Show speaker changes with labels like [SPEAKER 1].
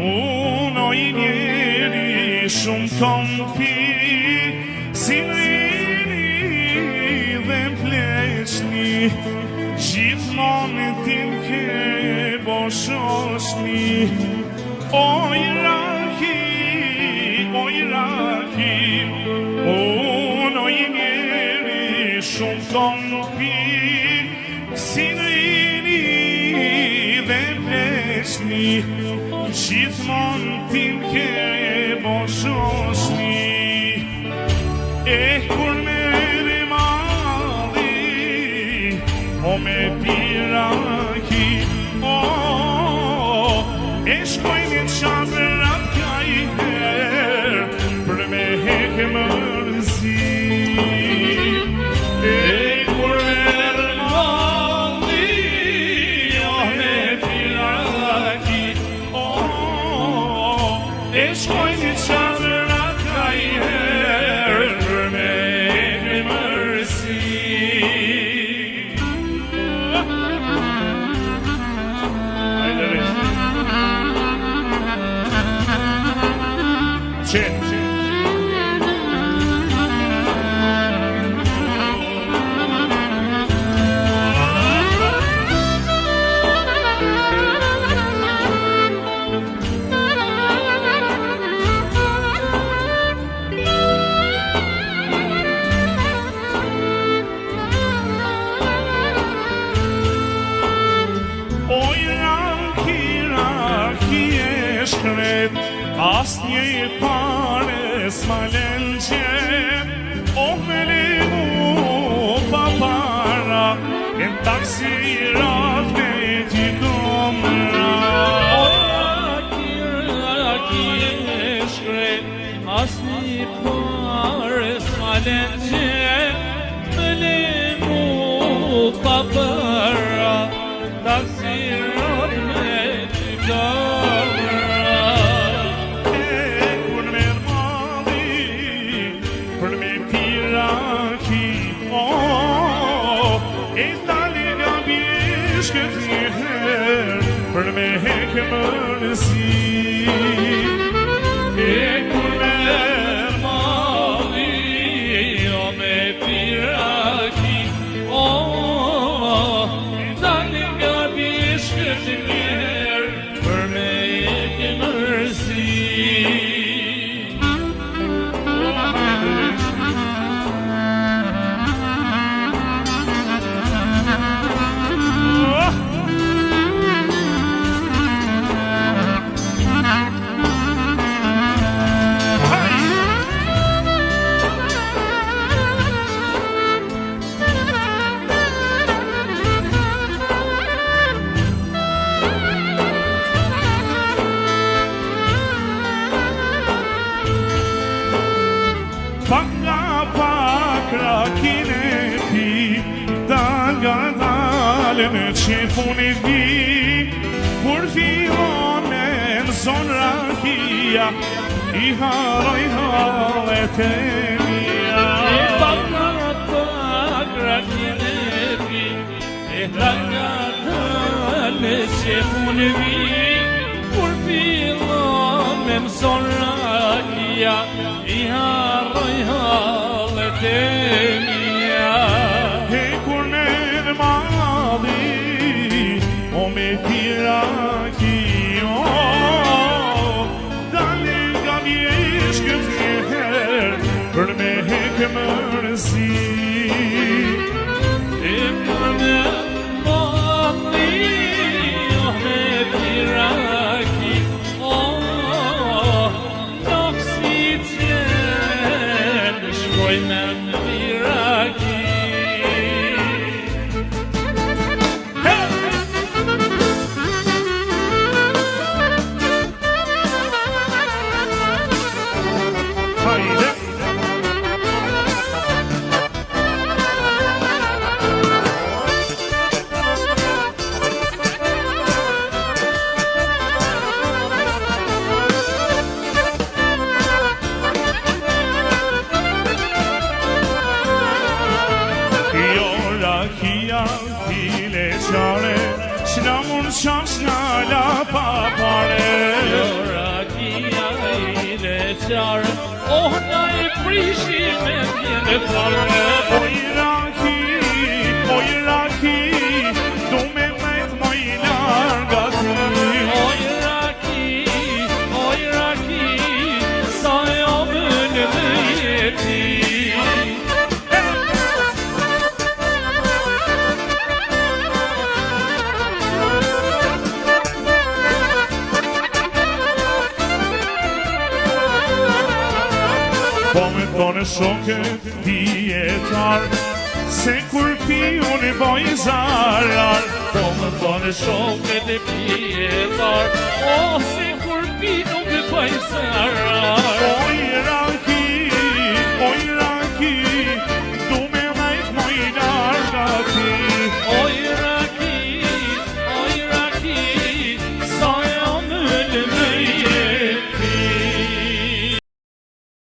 [SPEAKER 1] unë oj njeri shumë kom pi, si vini dhe pleqni, gjithmonë tim ke boshoshni. Oj raki, unë oj njeri shumë kom pi, si vini dhe pleqni, gjithmonë tim ke boshoshni. Kur mere madhi, o me piraki, shkoj një qabrat ka i her, për me heke mërzi. Kur mere madhi, o me piraki, shkoj një qabrat ka i her, për me heke mërzi. As një pare s'malen qep, me lemu pa para, e taksirat me t'i komra.
[SPEAKER 2] Raki e shkret, as një pare s'malen qep, me lemu pa para, taksirat me t'i komra.
[SPEAKER 1] Për me heke mërësi, kur merë mali, o me piraki, tani nga bishke të njerë, për me heke mërësi. Në qefun e vi, kur fillon me nëzon rakia, i haroj halet e mija.
[SPEAKER 2] Pak rakin e vi, në qefun e vi, kur fillon me nëzon rakia, i haroj halet e mija.
[SPEAKER 1] Kur në madhi, o me piraki, dali nga vjeshke t'njëher, për me heke mërësi.
[SPEAKER 2] Kur në madhi, o me piraki, nuk si qenë, shkoj me piraki. me thallë.
[SPEAKER 1] O Iraki, du me mejt moj larga ty.
[SPEAKER 2] O Iraki, sa jam në jeti.
[SPEAKER 1] Po me thone shoket djetar, se kur pi unë i boj zarar.
[SPEAKER 2] Po më thone shoket e pjetar, o se kur pi nuk e pajsara.